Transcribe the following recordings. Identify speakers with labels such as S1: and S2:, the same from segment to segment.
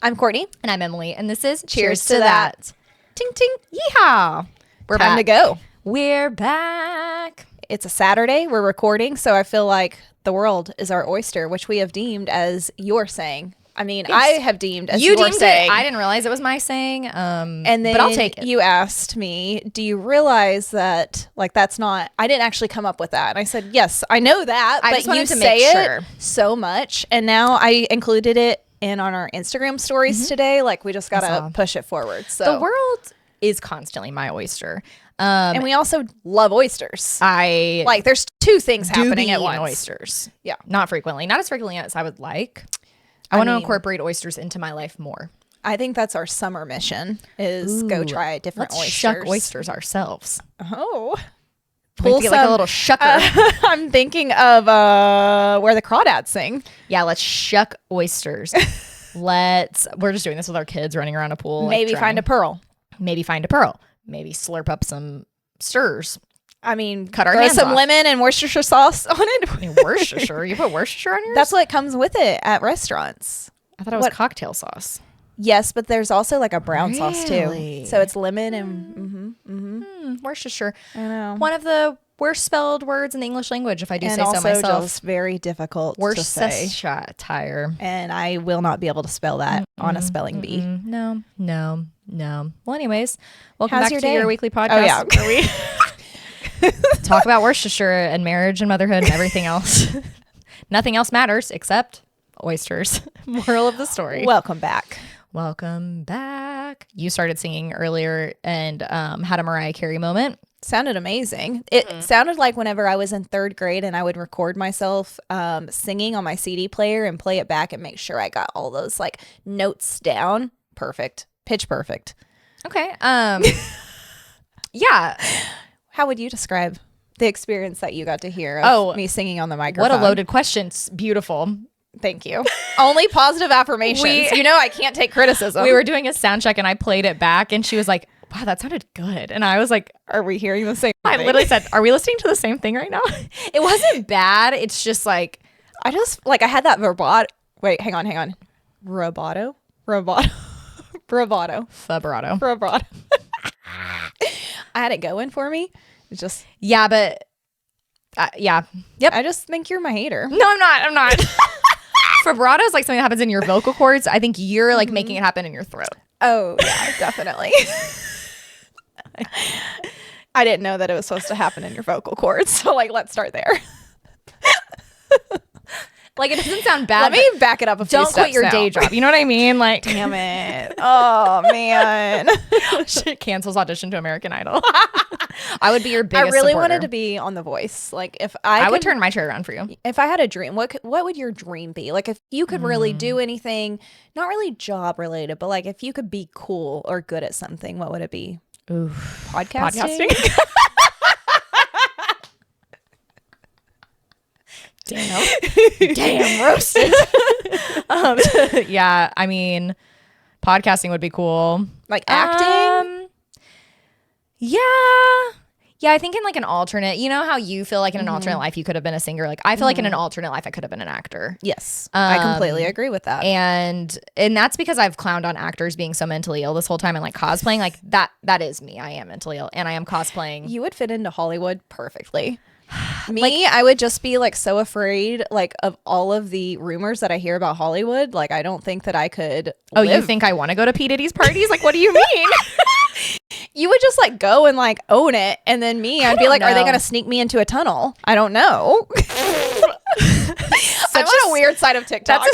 S1: I'm Courtney.
S2: And I'm Emily. And this is
S1: Cheers to that.
S2: Ting, ting. Yeehaw. We're
S1: Time
S2: back.
S1: to go.
S2: We're back.
S1: It's a Saturday. We're recording, so I feel like the world is our oyster, which we have deemed as your saying. I mean, yes. I have deemed as
S2: you
S1: your
S2: deemed
S1: saying.
S2: It. I didn't realize it was my saying.
S1: And then
S2: but I'll take it.
S1: You asked me, do you realize that, like, that's not, I didn't actually come up with that. And I said, yes, I know that,
S2: I
S1: but
S2: just wanted
S1: you
S2: to
S1: say
S2: make
S1: it
S2: sure.
S1: so much. And now I included it in on our Instagram stories today. Like, we just got to push it forward. So
S2: the world is constantly my oyster.
S1: And we also love oysters. Like, there's two things happening at once.
S2: Oysters.
S1: Yeah.
S2: Not frequently. Not as frequently as I would like. I want to incorporate oysters into my life more.
S1: I think that's our summer mission is go try different oysters.
S2: Shuck oysters ourselves.
S1: Oh.
S2: Pull some, like a little shucker.
S1: I'm thinking of where the crawdads sing.
S2: Yeah, let's shuck oysters. We're just doing this with our kids running around a pool.
S1: Maybe find a pearl.
S2: Maybe find a pearl. Maybe slurp up some stirs.
S1: I mean,
S2: cut our hands
S1: some
S2: off.
S1: Lemon and Worcestershire sauce on it.
S2: I mean, Worcestershire? You put Worcestershire on yours?
S1: That's what comes with it at restaurants.
S2: I thought it was cocktail sauce.
S1: Yes, but there's also like a brown sauce too. So it's lemon and
S2: Worcestershire.
S1: I know.
S2: One of the worst spelled words in the English language, if I do say so
S1: also
S2: myself.
S1: Just very difficult to say.
S2: Worcestershire.
S1: And I will not be able to spell that on a spelling bee.
S2: No. Well, anyways, welcome
S1: How's
S2: back
S1: your
S2: to
S1: day?
S2: your weekly podcast.
S1: Oh, yeah.
S2: Where we talk about Worcestershire and marriage and motherhood and everything else. Nothing else matters except oysters. Moral of the story.
S1: Welcome back.
S2: Welcome back. You started singing earlier and had a Mariah Carey moment.
S1: Sounded amazing. It sounded like whenever I was in third grade and I would record myself singing on my CD player and play it back and make sure I got all those like notes down. Perfect. Pitch perfect.
S2: Okay. Yeah.
S1: How would you describe the experience that you got to hear of me singing on the microphone?
S2: What a loaded question. It's beautiful.
S1: Thank you. Only positive affirmations. You know I can't take criticism.
S2: We were doing a sound check and I played it back and she was like, wow, that sounded good. And I was like,
S1: are we hearing the same thing?
S2: I literally said, are we listening to the same thing right now? It wasn't bad. It's just like,
S1: I had that vibrato. Wait, hang on. Vibrato. I had it going for me. It's just
S2: yeah, but yeah.
S1: Yep. I just think you're my hater.
S2: No, I'm not. Vibrato is like something that happens in your vocal cords. I think you're like making it happen in your throat.
S1: Oh, yeah, definitely. I didn't know that it was supposed to happen in your vocal cords. So like, let's start there.
S2: Like, it doesn't sound bad.
S1: Let me back it up a few steps.
S2: Don't quit your day job. You know what I mean? Like,
S1: damn it. Oh, man.
S2: Shit cancels audition to American Idol. I would be your biggest
S1: I really
S2: supporter.
S1: wanted to be on The Voice. Like, if
S2: I would turn my chair around for you.
S1: If I had a dream, what would your dream be? Like, if you could really do anything, not really job related, but like if you could be cool or good at something, what would it be?
S2: Ooh,
S1: Podcasting?
S2: Damn, roasted. Yeah, I mean, podcasting would be cool.
S1: Like acting?
S2: Yeah, I think in like an alternate, you know how you feel like in an alternate life you could have been a singer? Like I feel like in an alternate life I could have been an actor.
S1: Yes, I completely agree with that.
S2: And that's because I've clowned on actors being so mentally ill this whole time and like cosplaying. Like that is me. I am mentally ill and I am cosplaying.
S1: You would fit into Hollywood perfectly. Me, I would just be like so afraid like of all of the rumors that I hear about Hollywood. Like I don't think that I could live.
S2: You think I want to go to P. Diddy's parties? Like what do you mean?
S1: You would just like go and like own it. And then I'd be like, are they going to sneak me into a tunnel? I don't know. I'm on a weird side of TikTok.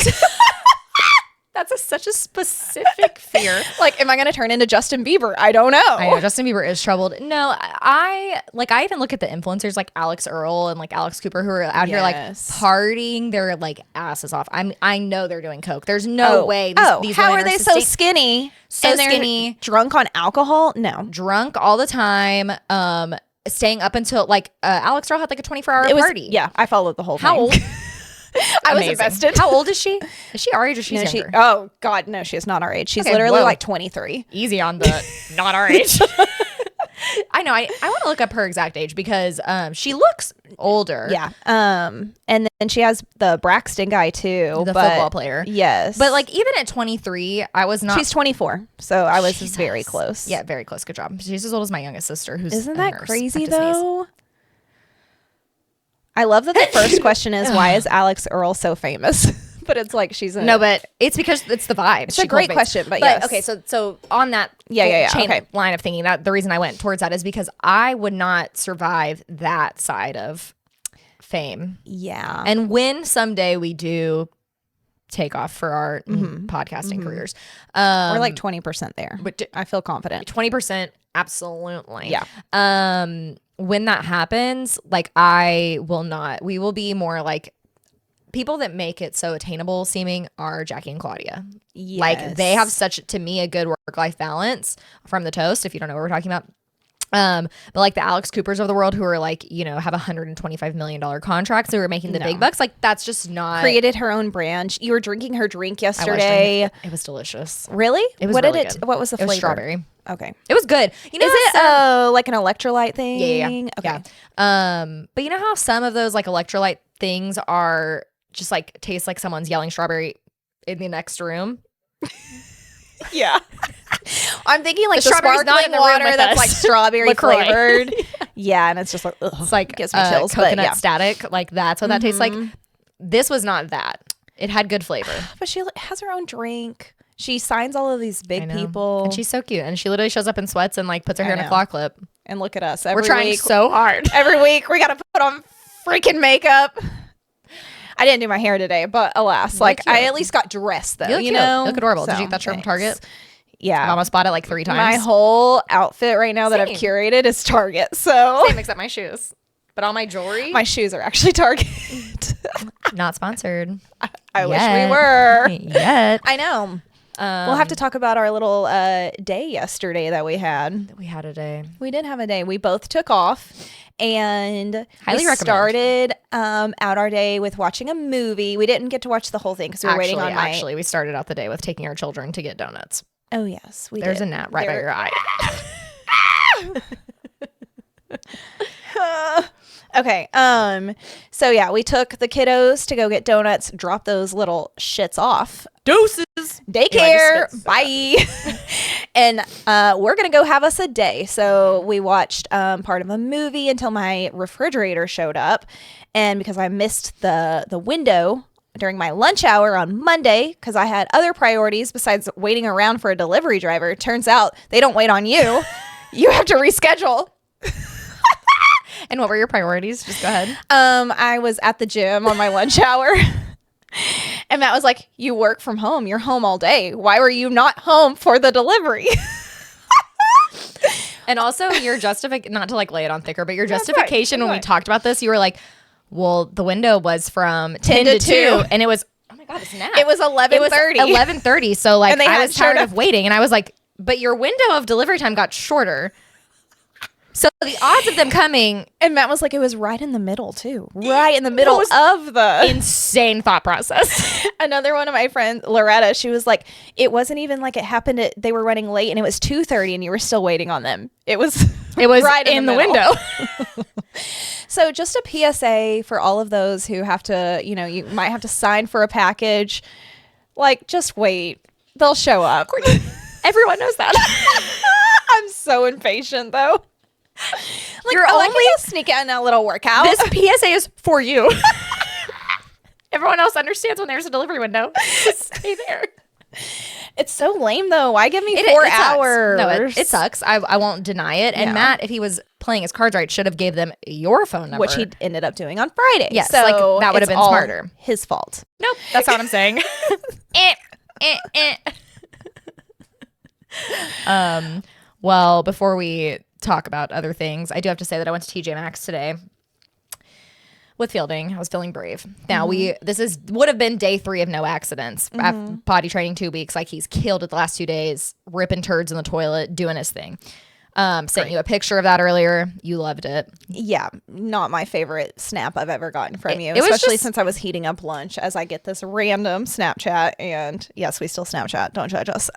S2: That's such a specific fear.
S1: Like, am I going to turn into Justin Bieber? I don't know.
S2: I know Justin Bieber is troubled. No, I even look at the influencers like Alex Earl and like Alex Cooper who are out here like partying their like asses off. I know they're doing coke. There's no way. These
S1: how
S2: women
S1: are they so skinny?
S2: So skinny,
S1: drunk on alcohol? No,
S2: drunk all the time. Staying up until like Alex Earl had like a 24-hour party.
S1: Yeah, I followed the whole thing.
S2: How old?
S1: I was invested.
S2: How old is she? Is she our age or she's younger?
S1: Oh God, no, she is not our age. She's literally like 23.
S2: Easy on the not our age. I know. I want to look up her exact age because she looks older.
S1: Yeah. And then she has the Braxton guy too.
S2: The football player.
S1: Yes.
S2: But like even at 23, I was not.
S1: She's 24. So I was very close.
S2: Yeah, very close. Good job. She's as old as my youngest sister, who's
S1: Isn't
S2: a
S1: that
S2: nurse.
S1: crazy though? I love that the first question is, why is Alex Earl so famous? But it's like
S2: no, but it's because it's the vibe.
S1: It's a great question, but yes.
S2: Okay, so on that line of thinking, that the reason I went towards that is because I would not survive that side of fame.
S1: Yeah.
S2: And when someday we do take off for our podcasting careers,
S1: we're like 20% there. But I feel confident.
S2: 20%, absolutely.
S1: Yeah.
S2: When that happens, like we will be more like people that make it so attainable seeming are Jackie and Claudia.
S1: Yes.
S2: Like they have such, to me, a good work-life balance from the toast, if you don't know what we're talking about. But like the Alex Coopers of the world who are like, have $125 million contracts who are making the big bucks. Like that's just not.
S1: Created her own brand. You were drinking her drink yesterday.
S2: It was delicious.
S1: Really?
S2: It was
S1: what
S2: really
S1: did it?
S2: good.
S1: What was the flavor?
S2: It was strawberry.
S1: Okay.
S2: It was good.
S1: Is it like an electrolyte thing?
S2: Yeah.
S1: Okay.
S2: Yeah. But you know how some of those like electrolyte things are just like taste like someone's yelling strawberry in the next room?
S1: Yeah. I'm thinking like the
S2: strawberry's not in
S1: sparkling
S2: the room
S1: water
S2: with
S1: that's
S2: us.
S1: like strawberry
S2: LaCroix.
S1: flavored. Yeah, and it's just like,
S2: it's like
S1: gives me chills.
S2: Coconut
S1: but
S2: static. Like that's what that tastes like. This was not that. It had good flavor.
S1: But she has her own drink. She signs all of these big people.
S2: And she's so cute. And she literally shows up in sweats and like puts her hair in a claw clip.
S1: And look at us.
S2: We're trying so hard.
S1: Every week we got to put on freaking makeup. I didn't do my hair today, but alas, like I at least got dressed though. You know,
S2: you look adorable.
S1: So,
S2: did you get that shirt from Target?
S1: Yeah,
S2: I almost bought it like 3 times.
S1: My whole outfit right now that I've curated is Target. So
S2: same except my shoes, but all my jewelry.
S1: My shoes are actually Target.
S2: Not sponsored.
S1: I wish we were.
S2: Yet.
S1: I know. We'll have to talk about our little day yesterday that we had.
S2: We had a day.
S1: We did have a day. We both took off. And
S2: highly recommend.
S1: Started out our day with watching a movie. We didn't get to watch the whole thing because we were waiting on my...
S2: Actually, we started out the day with taking our children to get donuts.
S1: Oh, yes.
S2: There's a gnat right by your eye.
S1: Okay. So, yeah, we took the kiddos to go get donuts, drop those little shits off.
S2: Doses.
S1: Daycare. Bye. And we're going to go have us a day. So we watched part of a movie until my refrigerator showed up. And because I missed the window during my lunch hour on Monday, because I had other priorities besides waiting around for a delivery driver, it turns out they don't wait on you. You have to reschedule.
S2: And what were your priorities? Just go ahead.
S1: I was at the gym on my lunch hour. And Matt was like, you work from home. You're home all day. Why were you not home for the delivery?
S2: And also your justification, not to like lay it on thicker, but your justification when we talked about this, you were like, well, the window was from 10 to 2. And it was, oh my God, it's nap.
S1: It was 11:30.
S2: 11:30. So like I was tired of waiting. And I was like, but your window of delivery time got shorter. So the odds of them coming...
S1: And Matt was like, it was right in the middle, too. Right in the middle of the...
S2: Insane thought process.
S1: Another one of my friends, Loretta, she was like, it wasn't even like it happened at... They were running late, and it was 2:30, and you were still waiting on them. It was
S2: right in the window.
S1: So just a PSA for all of those who have to, you might have to sign for a package. Like, just wait. They'll show up.
S2: Everyone knows that.
S1: I'm so impatient, though. Like,
S2: you're only
S1: sneak in a little workout.
S2: This PSA is for you. Everyone else understands when there's a delivery window. Just stay there.
S1: It's so lame though. Why give me 4 hours?
S2: No, it sucks. I won't deny it. And Matt, if he was playing his cards right, should have gave them your phone number,
S1: which he ended up doing on Friday.
S2: Yes,
S1: so
S2: like that would have been smarter.
S1: His fault.
S2: Nope, that's not what I'm saying. Well, before we talk about other things, I do have to say that I went to TJ Maxx today with fielding. I was feeling brave. Now this would have been day 3 of no accidents. After potty training 2 weeks, like he's killed it the last 2 days, ripping turds in the toilet, doing his thing. Sent you a picture of that earlier. You loved it.
S1: Yeah, not my favorite snap I've ever gotten from you, especially since I was heating up lunch as I get this random Snapchat. And yes, we still Snapchat. Don't judge us.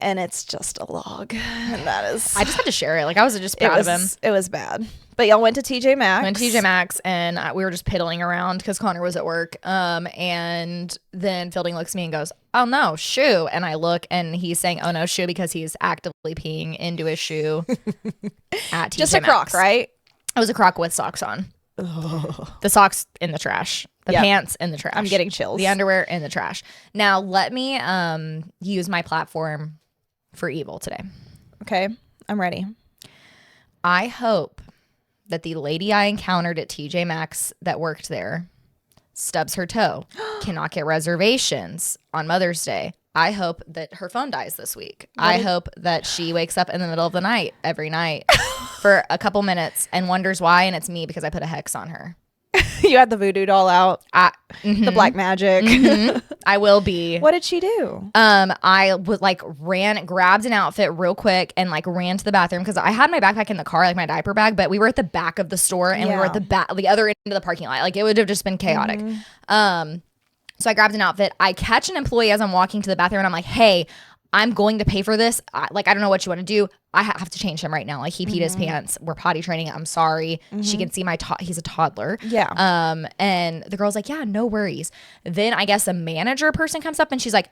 S1: and it's just a log. And that is.
S2: I just had to share it. Like, I was just proud of him.
S1: It was bad. But y'all went to TJ Maxx.
S2: Went to TJ Maxx, and we were just piddling around because Connor was at work. And then Fielding looks at me and goes, "Oh no, shoe!" And I look, and he's saying, "Oh no, shoe," because he's actively peeing into his shoe at TJ
S1: Just a
S2: Maxx.
S1: Croc, right?
S2: It was a Croc with socks on. Ugh. The socks in the trash. The pants in the trash.
S1: I'm getting chills.
S2: The underwear in the trash. Now let me use my platform for evil today.
S1: Okay, I'm ready.
S2: I hope that the lady I encountered at TJ Maxx that worked there stubs her toe, cannot get reservations on Mother's Day. I hope that her phone dies this week. I hope that she wakes up in the middle of the night every night for a couple minutes and wonders why, and it's me because I put a hex on her.
S1: You had the voodoo doll out. The black magic.
S2: I will be.
S1: What did she do?
S2: I was like grabbed an outfit real quick and like ran to the bathroom because I had my backpack in the car, like my diaper bag, but we were at the back of the store and we were at the other end of the parking lot. Like it would have just been chaotic. So I grabbed an outfit. I catch an employee as I'm walking to the bathroom and I'm like, "Hey, I'm going to pay for this. I don't know what you want to do. I have to change him right now. Like he peed his pants. We're potty training. I'm sorry." She can see he's a toddler.
S1: Yeah.
S2: And the girl's like, "Yeah, no worries." Then I guess a manager person comes up and she's like,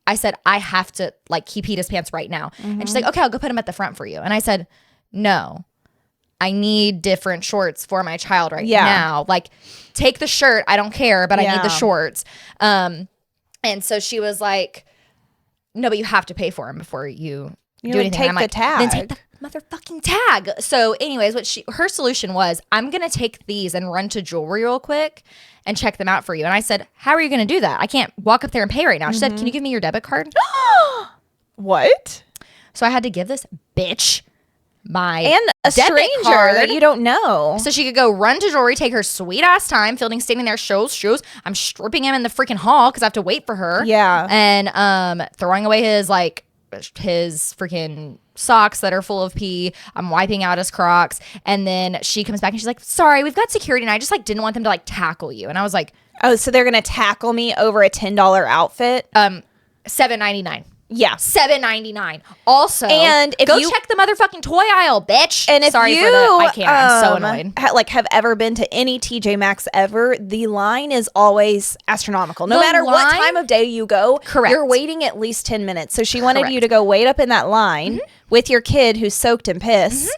S2: "I said, I have to, like, he peed his pants right now." And she's like, "Okay, I'll go put him at the front for you." And I said, "No, I need different shorts for my child right now. Like, take the shirt. I don't care, but I need the shorts." And so she was like, "No, but you have to pay for them before you do anything."
S1: Take the tag.
S2: Then take the motherfucking tag. So anyways, her solution was, "I'm going to take these and run to jewelry real quick and check them out for you." And I said, "How are you going to do that? I can't walk up there and pay right now." She said, "Can you give me your debit card?"
S1: What?
S2: So I had to give this bitch my
S1: and a
S2: debit
S1: stranger
S2: card
S1: that you don't know,
S2: so she could go run to jewelry, take her sweet ass time. Fielding standing there, shows. I'm stripping him in the freaking hall because I have to wait for her.
S1: Yeah.
S2: And throwing away his freaking socks that are full of pee. I'm wiping out his Crocs, and then she comes back and she's like, "Sorry, we've got security, and I just like didn't want them to like tackle you." And I was like,
S1: "Oh, so they're gonna tackle me over a $10 outfit?"
S2: $7.99.
S1: Yeah,
S2: $7.99. Also,
S1: and if
S2: go
S1: you
S2: check the motherfucking toy aisle, bitch.
S1: And if
S2: sorry
S1: you,
S2: for the, I can't. I'm so annoyed.
S1: Have ever been to any TJ Maxx ever? The line is always astronomical. No
S2: The
S1: matter what
S2: line-
S1: time of day you go,
S2: Correct.
S1: you're waiting at least 10 minutes. So she wanted you to go wait up in that line with your kid who's soaked in piss,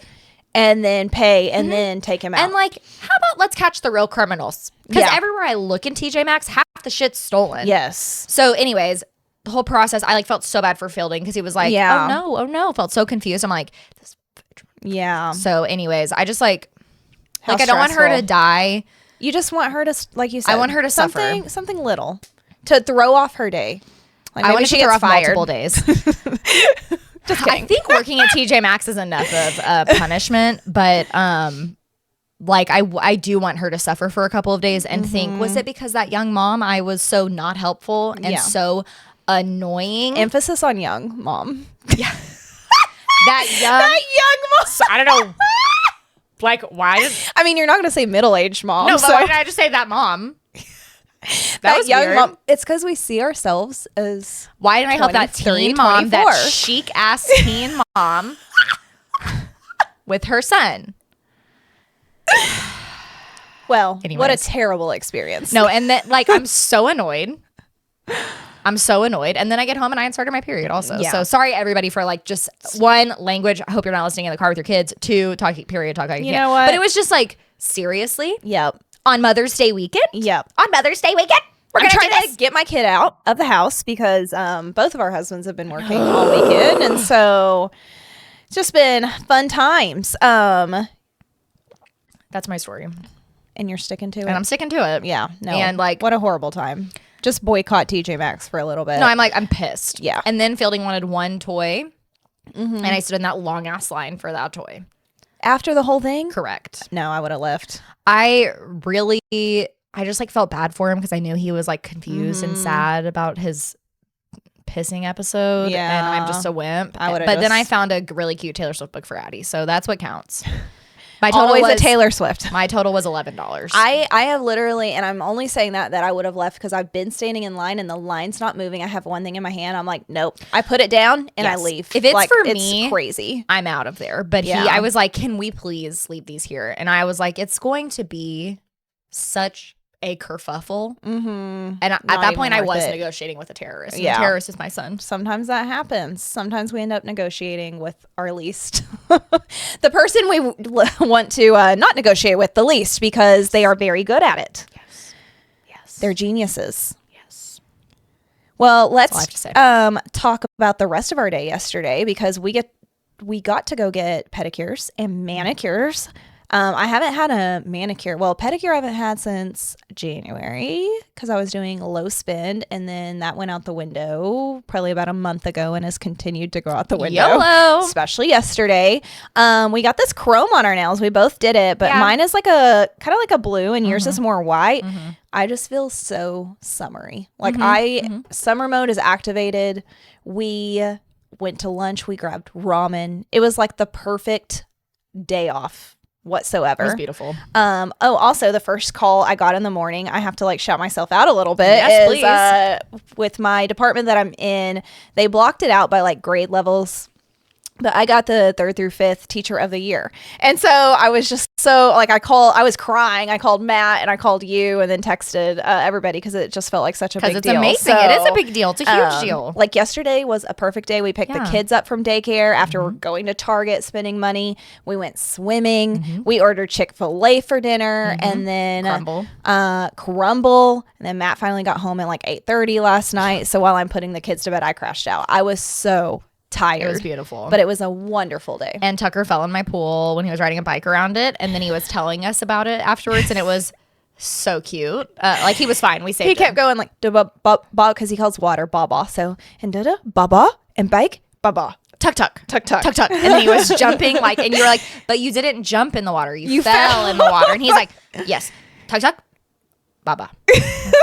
S1: and then pay, and then take him out.
S2: And like, how about let's catch the real criminals? Because everywhere I look in TJ Maxx, half the shit's stolen.
S1: Yes.
S2: So, anyways, the whole process, I like felt so bad for Fielding because he was like, oh no, felt so confused. I'm like, this.
S1: Yeah.
S2: So, anyways, I just like
S1: How
S2: I don't want her to
S1: stressful.
S2: die.
S1: You just want her to, like you said,
S2: I want her to suffer.
S1: something little to throw off her day. Like
S2: I
S1: maybe
S2: want
S1: she
S2: to throw
S1: gets
S2: off
S1: fired.
S2: multiple days.
S1: Just kidding.
S2: I think working at TJ Maxx is enough of punishment, but like I do want her to suffer for a couple of days and think, was it because that young mom I was so not helpful and so annoying?
S1: Emphasis on young mom.
S2: Yeah. that young
S1: mom.
S2: So, I don't know. Like, why does...
S1: I mean, you're not going to say middle-aged mom.
S2: No, but
S1: so.
S2: why did I just say that mom?
S1: That
S2: was
S1: young
S2: weird.
S1: mom. It's because we see ourselves as
S2: Why didn't I help that
S1: 23,
S2: teen mom,
S1: 24?
S2: that chic-ass teen mom with her son?
S1: Well,
S2: Anyways.
S1: what a terrible experience.
S2: No, and then, like, I'm so annoyed. And then I get home and I started my period also.
S1: Yeah.
S2: So sorry everybody for like just one, language. I hope you're not listening in the car with your kids. Two, talk period.
S1: You know what?
S2: But it was just like, seriously?
S1: Yep.
S2: On Mother's Day weekend?
S1: Yep.
S2: On Mother's Day weekend? We're
S1: I'm
S2: going to
S1: trying
S2: do
S1: to
S2: this?
S1: get my kid out of the house because both of our husbands have been working all weekend. And so it's just been fun times.
S2: That's my story.
S1: And you're sticking to it?
S2: And I'm sticking to it.
S1: Yeah. No.
S2: And like,
S1: what a horrible time. Just boycott TJ Maxx for a little bit.
S2: no, I'm pissed.
S1: Yeah.
S2: And then Fielding wanted one toy. And I stood in that long ass line for that toy.
S1: After the whole thing?
S2: Correct.
S1: No, I would have left.
S2: I just like felt bad for him because I knew he was like confused and sad about his pissing episode.
S1: Yeah.
S2: And I'm just a wimp.
S1: I would've
S2: But then I
S1: just-
S2: found a really cute Taylor Swift book for Addie. So that's what counts. My total
S1: always
S2: was
S1: a Taylor Swift.
S2: My total was $11.
S1: I have literally, and I'm only saying that I would have left because I've been standing in line and the line's not moving. I have one thing in my hand. I'm like, nope. I put it down and I leave.
S2: If it's
S1: like,
S2: for
S1: it's
S2: me,
S1: crazy.
S2: I'm out of there. But I was like, can we please leave these here? And I was like, it's going to be such a kerfuffle. And at that point, I was negotiating with a terrorist. Yeah. The terrorist is my son.
S1: Sometimes that happens. Sometimes we end up negotiating with our least. The person we want to not negotiate with the least because they are very good at it. Yes. They're geniuses. Yes. Well, let's talk about the rest of our day yesterday because we got to go get pedicures and manicures. I haven't had a manicure. Well, pedicure I haven't had since January because I was doing low spend, and then that went out the window probably about a month ago and has continued to go out the window.
S2: YOLO.
S1: Especially yesterday. We got this chrome on our nails. We both did it, but mine is like a kind of like a blue, and yours is more white. I just feel so summery. Like summer mode is activated. We went to lunch. We grabbed ramen. It was like the perfect day off whatsoever.
S2: It was beautiful.
S1: Also the first call I got in the morning, I have to like shout myself out a little bit.
S2: Yes, please.
S1: With my department that I'm in, they blocked it out by like grade levels. But I got the 3rd through 5th teacher of the year. And so I was just so like, I was crying. I called Matt and I called you and then texted everybody because it just felt like such a big deal.
S2: Because it's amazing. So, it is a big deal. It's a huge deal.
S1: Like yesterday was a perfect day. We picked the kids up from daycare after going to Target, spending money. We went swimming. We ordered Chick-fil-A for dinner and then crumble. And then Matt finally got home at like 8:30 last night. So while I'm putting the kids to bed, I crashed out. I was so tired.
S2: It was beautiful.
S1: But it was a wonderful day.
S2: And Tucker fell in my pool when he was riding a bike around it. And then he was telling us about it afterwards. And it was so cute. Like he was fine. We saved
S1: He kept going like, because he calls water baba. So, and baba, and bike, baba.
S2: Tuck, tuck.
S1: Tuck, tuck.
S2: Tuck, tuck. And then he was jumping like, and you were like, but you didn't jump in the water. You fell in the water. And he's like, yes. Tuck, tuck. Baba.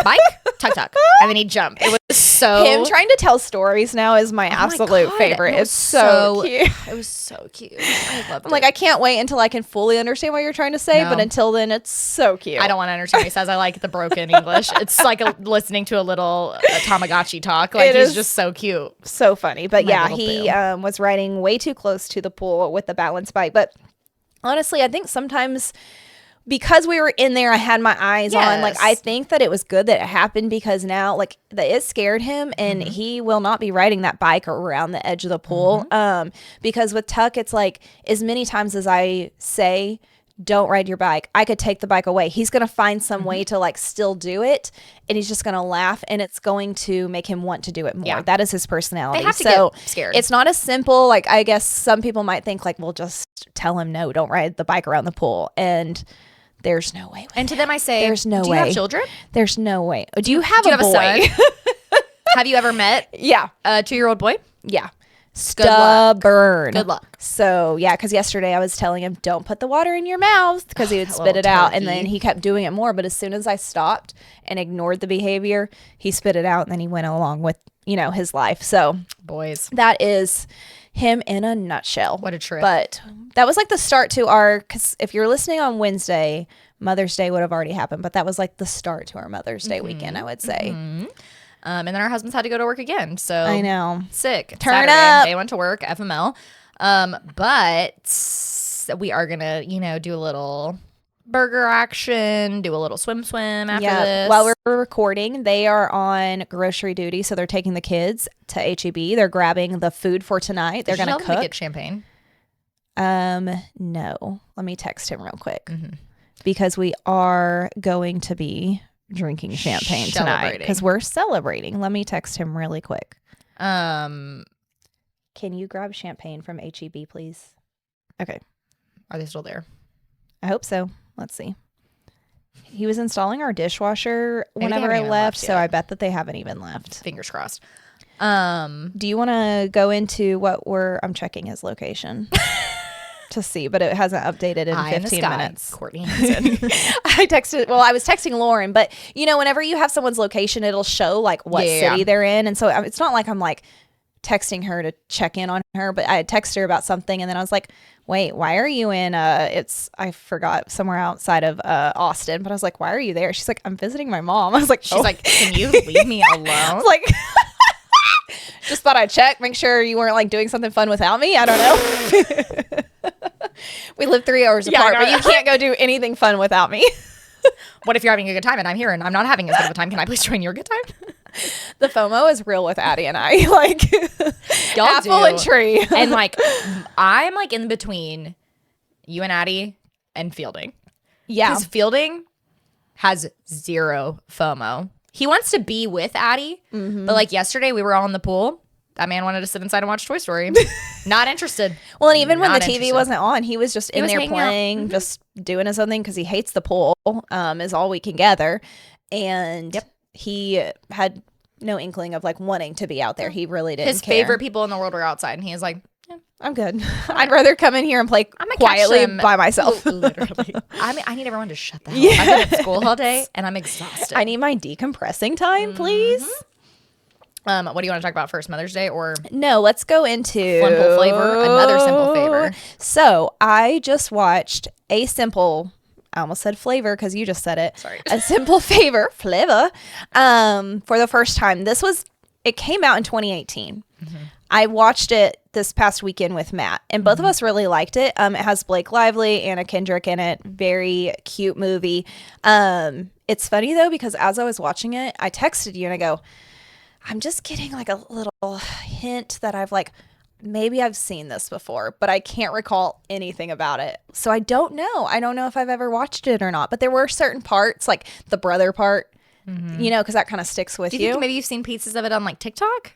S2: Bike, tuck, tuck. And then he jumped. It was so...
S1: Him trying to tell stories now is my absolute favorite. It's so cute.
S2: It was so cute. I loved it.
S1: Like, I can't wait until I can fully understand what you're trying to say, but until then, it's so cute.
S2: I don't want to understand what he says. I like the broken English. It's like listening to a little Tamagotchi talk. Like, he's just so cute.
S1: So funny. But he was riding way too close to the pool with the balance bike. But honestly, I think sometimes... because we were in there, I had my eyes on. Like, I think that it was good that it happened because now, like, it scared him, and he will not be riding that bike around the edge of the pool. Because with Tuck, it's like, as many times as I say, don't ride your bike, I could take the bike away. He's going to find some way to, like, still do it, and he's just going to laugh, and it's going to make him want to do it more. Yeah. That is his personality.
S2: They have to get scared.
S1: It's not as simple. Like, I guess some people might think, like, well, just tell him, no, don't ride the bike around the pool. And... there's no way.
S2: And to them I say,
S1: there's no way.
S2: Do you have children?
S1: There's no way. Do you have a boy?
S2: A son? Have you ever met a 2-year-old boy?
S1: Yeah. Stubborn.
S2: Good luck.
S1: So, yeah, because yesterday I was telling him, don't put the water in your mouth because he would spit it out. And then he kept doing it more. But as soon as I stopped and ignored the behavior, he spit it out. And then he went along with, his life. So,
S2: boys,
S1: that is... him in a nutshell.
S2: What a trip.
S1: But that was like the start to our, because if you're listening on Wednesday, Mother's Day would have already happened, but that was like the start to our Mother's Day weekend, I would say.
S2: And then our husbands had to go to work again. So
S1: I know.
S2: Sick.
S1: Turn
S2: Saturday,
S1: up.
S2: They went to work, FML. But we are going to, do a little burger action, do a little swim after this.
S1: While we're recording, they are on grocery duty, so they're taking the kids to HEB. They're grabbing the food for tonight. They're going to cook.
S2: Get champagne.
S1: No. Let me text him real quick because we are going to be drinking champagne tonight because we're celebrating. Let me text him really quick. Can you grab champagne from HEB, please? Okay.
S2: Are they still there?
S1: I hope so. Let's see. He was installing our dishwasher whenever I left, so I bet that they haven't even left.
S2: Fingers crossed.
S1: Do you want to go into I'm checking his location to see, but it hasn't updated in 15 minutes.
S2: Courtney.
S1: I was texting Lauren, but whenever you have someone's location, it'll show like what city they're in. And so it's not like I'm like texting her to check in on her, but I had texted her about something, and then I was like, wait, why are you in I forgot, somewhere outside of Austin, but I was like, why are you there? She's like, I'm visiting my mom. I was like,
S2: she's like, can you leave me alone?
S1: I was like, just thought I'd check, make sure you weren't like doing something fun without me. I don't know. We live 3 hours apart, but you can't go do anything fun without me.
S2: What if you're having a good time and I'm here and I'm not having as good of a time? Can I please join your good time?
S1: The FOMO is real with Addie and I. Like,
S2: y'all
S1: apple
S2: do.
S1: and tree.
S2: And like, I'm like in between you and Addie and Fielding.
S1: Yeah.
S2: Because Fielding has zero FOMO. He wants to be with Addie, but like yesterday we were all in the pool. That man wanted to sit inside and watch Toy Story. Not interested.
S1: Well, and even when the
S2: Not
S1: TV
S2: interested.
S1: wasn't on, he was just in there playing, just doing his own thing because he hates the pool, is all we can gather. And he had no inkling of like wanting to be out there. He really didn't
S2: His
S1: care.
S2: favorite people in the world were outside, and he was like,
S1: I'm good. I'd rather come in here and play quietly by myself.
S2: Literally. I need everyone to shut the hell up. I've been at school all day, and I'm exhausted.
S1: I need my decompressing time, please.
S2: What do you want to talk about first, Mother's Day or
S1: No, let's go into
S2: simple flavor? Another simple favor.
S1: So I just watched a simple, I almost said flavor because you just said it.
S2: Sorry.
S1: A simple flavor, for the first time. It came out in 2018. I watched it this past weekend with Matt, and both of us really liked it. It has Blake Lively and Kendrick in it. Very cute movie. It's funny though, because as I was watching it, I texted you and I go, I'm just getting like a little hint that maybe I've seen this before, but I can't recall anything about it. So I don't know. I don't know if I've ever watched it or not, but there were certain parts, like the brother part, because that kind of sticks with you.
S2: Do you think maybe you've seen pieces of it on like TikTok?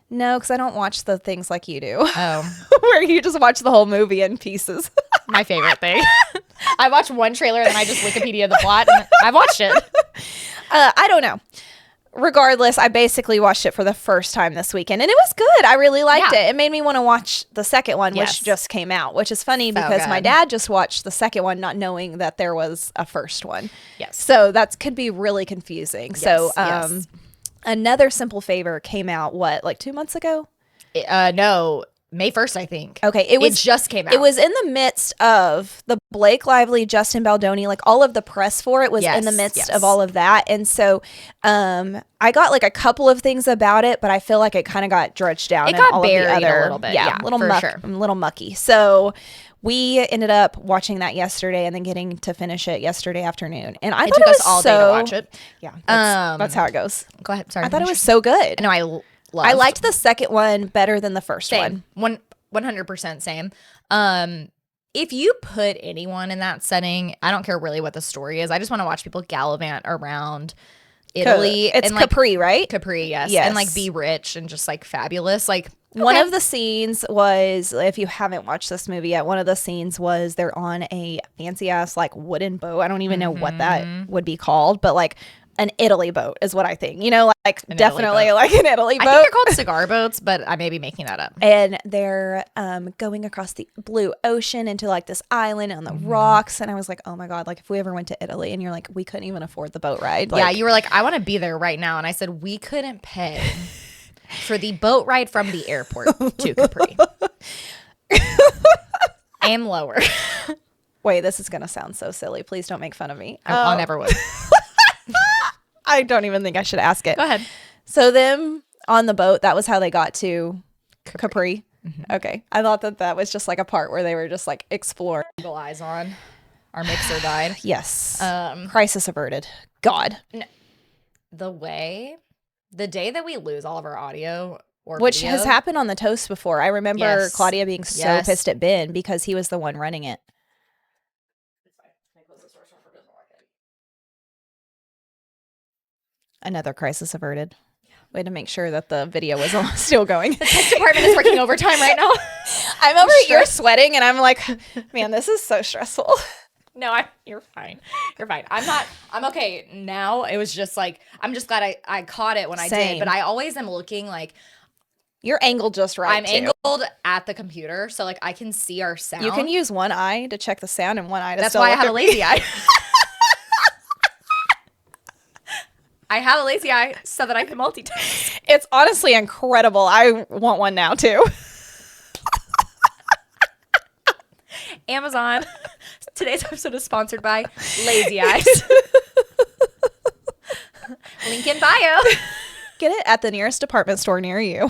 S1: No, because I don't watch the things like you do.
S2: Oh.
S1: Where you just watch the whole movie in pieces.
S2: My favorite thing. I watched one trailer and then I just Wikipedia the plot and I've watched it.
S1: I don't know. Regardless, I basically watched it for the first time this weekend, and it was good. I really liked it. It made me want to watch the second one, which just came out, which is funny because my dad just watched the second one, not knowing that there was a first one.
S2: Yes.
S1: So that could be really confusing. Yes, so another simple favor came out, like 2 months ago?
S2: No. May 1st, I think.
S1: Okay,
S2: it just came out.
S1: It was in the midst of the Blake Lively, Justin Baldoni, like all of the press for it was in the midst of all of that. And so I got like a couple of things about it, but I feel like it kind of got drudged down.
S2: It got buried
S1: of the other,
S2: a little bit. Yeah,
S1: a little mucky. So we ended up watching that yesterday and then getting to finish it yesterday afternoon. And I thought
S2: took us all day to watch it.
S1: Yeah, that's how it goes.
S2: Go ahead. Sorry.
S1: I thought it was so good.
S2: No,
S1: I liked the second one better than the first one.
S2: 100% same. If you put anyone in that setting, I don't care really what the story is. I just want to watch people gallivant around Italy.
S1: It's
S2: and, like,
S1: Capri, right?
S2: Capri, yes.
S1: Yes.
S2: And like be rich and just like fabulous. Like
S1: one of the scenes was, if you haven't watched this movie yet, one of the scenes was they're on a fancy ass like wooden boat. I don't even know what that would be called, but like an Italy boat is what I think. Like definitely like an Italy boat.
S2: I think they're called cigar boats, but I may be making that up.
S1: And they're going across the blue ocean into like this island on the rocks. And I was like, oh my God, like if we ever went to Italy, and you're like, we couldn't even afford the boat ride. Like,
S2: yeah, you were like, I want to be there right now. And I said, we couldn't pay for the boat ride from the airport to Capri. And lower.
S1: Wait, this is going to sound so silly. Please don't make fun of me.
S2: I never would.
S1: I don't even think I should ask it.
S2: Go ahead.
S1: So them on the boat, that was how they got to Capri. Okay. I thought that was just like a part where they were just like exploring.
S2: Eagle eyes on. Our mixer died.
S1: Yes. Crisis averted. God.
S2: No. The day that we lose all of our audio or
S1: which
S2: video,
S1: has happened on the toast before. I remember Claudia being so pissed at Ben because he was the one running it. Another crisis averted. Way to make sure that the video was still going.
S2: The tech department is working overtime right now.
S1: I'm over here sweating, and I'm like, man, this is so stressful.
S2: No, you're fine. You're fine. I'm okay now. It was just like, I'm just glad I caught it when I did. But I always am looking like.
S1: You're angled just right.
S2: I'm angled at the computer, so like I can see our sound.
S1: You can use one eye to check the sound and one eye to
S2: That's why I have a lazy eye. I have a lazy eye so that I can multitask.
S1: It's honestly incredible. I want one now too.
S2: Amazon. Today's episode is sponsored by Lazy Eyes. Link in bio.
S1: Get it at the nearest department store near you.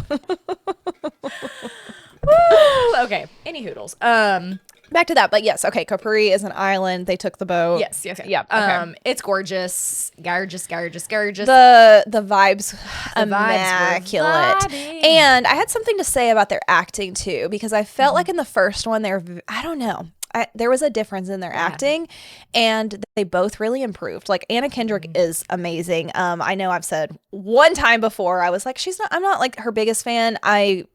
S2: Woo! Okay. Any hoodles.
S1: Back to that, but yes, okay. Capri is an island. They took the boat.
S2: Yes.
S1: Yeah. Okay.
S2: It's gorgeous. Gorgeous.
S1: The vibes immaculate. And I had something to say about their acting too, because I felt like in the first one I don't know. There was a difference in their acting, and they both really improved. Like Anna Kendrick is amazing. I know I've said one time before, I was like, I'm not like her biggest fan. I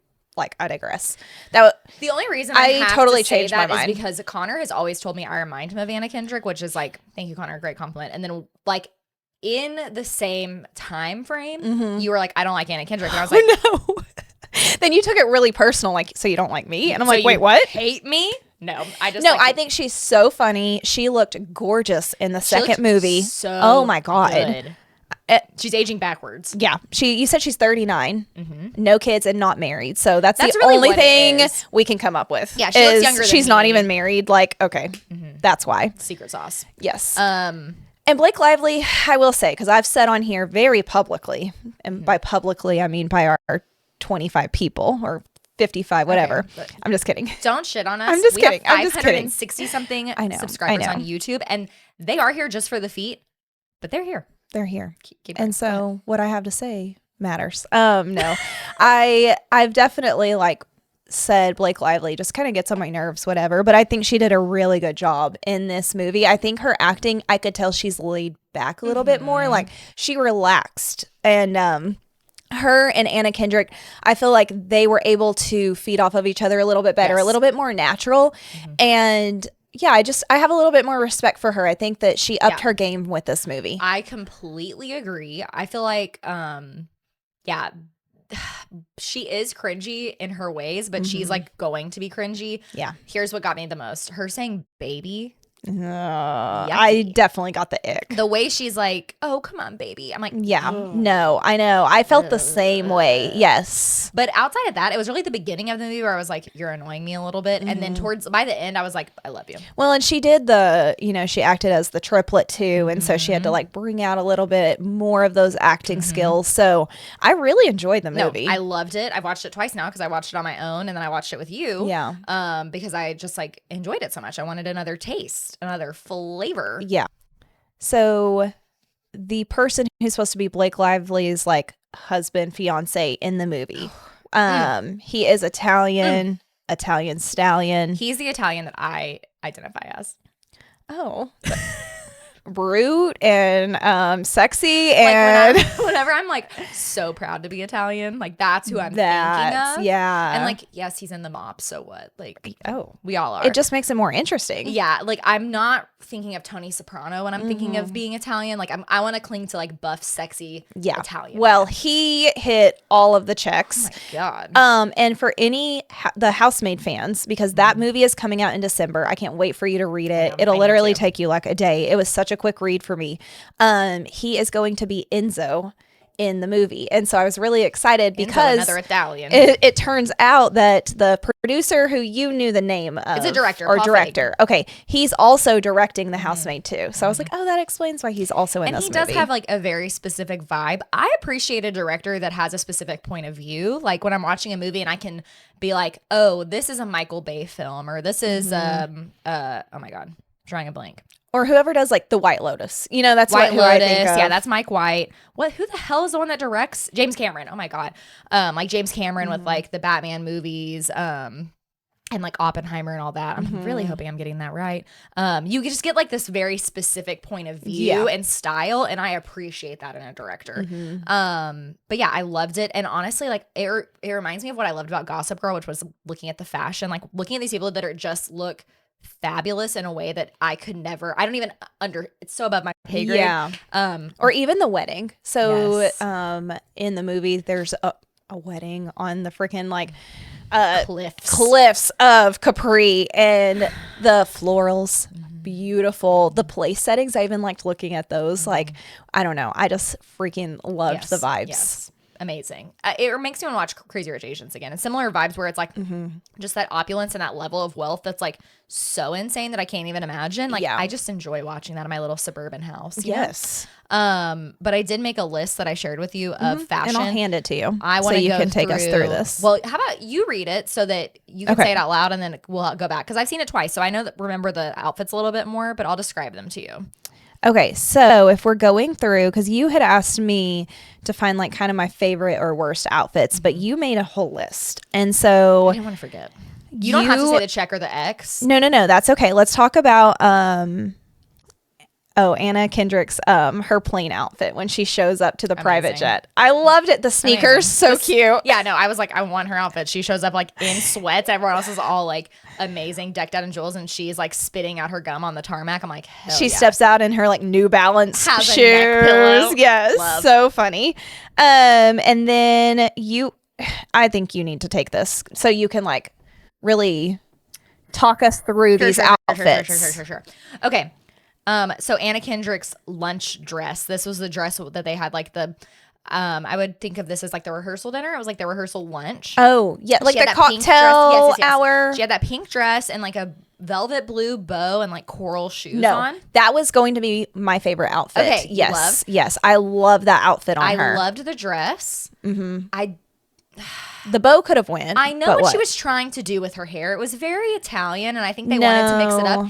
S1: digress.
S2: The only reason I have
S1: totally
S2: to say
S1: changed
S2: that
S1: my mind
S2: is because Connor has always told me I remind him of Anna Kendrick, which is like, thank you, Connor, great compliment. And then like in the same time frame, you were like, I don't like Anna Kendrick, and I was like,
S1: no. Then you took it really personal, like, so you don't like me, and I'm like, wait,
S2: you
S1: what?
S2: Hate me? No,
S1: I think she's so funny. She looked gorgeous in the second movie.
S2: So
S1: oh my god.
S2: Good. She's aging backwards.
S1: Yeah. You said she's 39, no kids and not married. So that's the
S2: really
S1: only
S2: what
S1: thing
S2: it is.
S1: we can come up with.
S2: Yeah, she looks younger than
S1: she's not
S2: me.
S1: even married. Like, okay, that's why.
S2: Secret sauce.
S1: Yes. And Blake Lively, I will say, because I've said on here very publicly, and by publicly, I mean by our 25 people or 55, whatever. Okay, I'm just kidding.
S2: Don't shit on us.
S1: I'm just kidding.
S2: Have
S1: I'm just kidding.
S2: 560 something subscribers on YouTube, and they are here just for the feet, but they're here.
S1: They're here.
S2: Keep
S1: and so what I have to say matters. No, I've definitely like said Blake Lively just kind of gets on my nerves, whatever. But I think she did a really good job in this movie. I think her acting, I could tell she's laid back a little bit more. Like she relaxed, and her and Anna Kendrick, I feel like they were able to feed off of each other a little bit better, a little bit more natural. And yeah, I have a little bit more respect for her. I think that she upped her game with this movie.
S2: I completely agree. I feel like, she is cringy in her ways, but she's like going to be cringy.
S1: Yeah.
S2: Here's what got me the most. Her saying baby.
S1: I definitely got the ick.
S2: The way she's like, oh, come on, baby. I'm like,
S1: yeah, no, I know. I felt the same way. Yes.
S2: But outside of that, it was really the beginning of the movie where I was like, you're annoying me a little bit. And then by the end, I was like, I love you.
S1: Well, and she did she acted as the triplet too. And so she had to like bring out a little bit more of those acting skills. So I really enjoyed the movie.
S2: No, I loved it. I've watched it twice now because I watched it on my own and then I watched it with you.
S1: Yeah.
S2: Because I just like enjoyed it so much. I wanted another taste. Another flavor.
S1: Yeah. So the person who's supposed to be Blake Lively's like husband, fiance in the movie, he is Italian stallion.
S2: He's the Italian that I identify as.
S1: Oh. Brute and sexy, and
S2: like whenever I'm like so proud to be Italian, like that's who I'm thinking of.
S1: Yeah.
S2: And like, yes, he's in the Mob, so what? Like,
S1: oh,
S2: we all are.
S1: It just makes it more interesting.
S2: Yeah, like I'm not thinking of Tony Soprano when I'm thinking of being Italian. Like I want to cling to like buff, sexy Italian.
S1: Well, he hit all of the checks.
S2: Oh my god.
S1: And for the Housemaid fans, because that movie is coming out in December, I can't wait for you to read it. It'll literally take you like a day. It was such a quick read for me. He is going to be Enzo in the movie, and so I was really excited because
S2: another Italian.
S1: It turns out that the producer, who you knew the name of,
S2: it's a director
S1: or director, okay, he's also directing The Housemaid too. So I was like, oh, that explains why he's also in this movie.
S2: And he does have like a very specific vibe. I appreciate a director that has a specific point of view. Like when I'm watching a movie and I can be like, oh, this is a Michael Bay film, or this is oh my god, drawing a blank.
S1: Or whoever does like the White Lotus, that's
S2: White
S1: who
S2: Lotus.
S1: I think of.
S2: Yeah, that's Mike White. Who the hell is the one that directs? James Cameron. Oh my god, like James Cameron with like the Batman movies, and like Oppenheimer and all that. I'm really hoping I'm getting that right. You just get like this very specific point of view and style, and I appreciate that in a director. But yeah, I loved it, and honestly, like it reminds me of what I loved about Gossip Girl, which was looking at the fashion, like looking at these people that are just look fabulous in a way that I could never. I don't even it's so above my pay grade.
S1: Yeah. Or even the wedding. So in the movie there's a wedding on the freaking like cliffs of Capri, and the florals beautiful. The place settings, I even liked looking at those. Like, I don't know. I just freaking loved the vibes.
S2: Yes. Amazing. It makes me want to watch Crazy Rich Asians again. And similar vibes where it's like just that opulence and that level of wealth that's like so insane that I can't even imagine. Like I just enjoy watching that in my little suburban house.
S1: Yes.
S2: But I did make a list that I shared with you of fashion.
S1: And I'll hand it to you.
S2: I want
S1: so you can take us through this.
S2: Well, how about you read it so that you can say it out loud and then we'll go back. Because I've seen it twice. So I know that remember the outfits a little bit more, but I'll describe them to you.
S1: Okay, so if we're going through, because you had asked me to find like kind of my favorite or worst outfits, but you made a whole list. And so
S2: I didn't want to forget. You don't have to say the check or the X.
S1: No, that's okay. Let's talk about Anna Kendrick's her plane outfit when she shows up to the private jet. I loved it. The sneakers, so cute.
S2: Yeah, no, I was like, I want her outfit. She shows up like in sweats. Everyone else is all like amazing, decked out in jewels, and she's like spitting out her gum on the tarmac. I'm like, hell
S1: she steps out in her like New Balance
S2: has
S1: shoes.
S2: A neck pillow.
S1: Yes,
S2: Love.
S1: So funny. And then I think you need to take this so you can like really talk us through these outfits.
S2: Sure. Okay. So Anna Kendrick's lunch dress. This was the dress that they had like the I would think of this as like the rehearsal dinner. It was like the rehearsal lunch.
S1: Oh, yeah, like the cocktail hour.
S2: She had that pink dress and like a velvet blue bow and like coral shoes on.
S1: That was going to be my favorite outfit.
S2: Okay,
S1: yes. I love that outfit on her.
S2: I loved the dress.
S1: The bow could have went.
S2: I know what she was trying to do with her hair. It was very Italian, and I think they wanted to mix it up.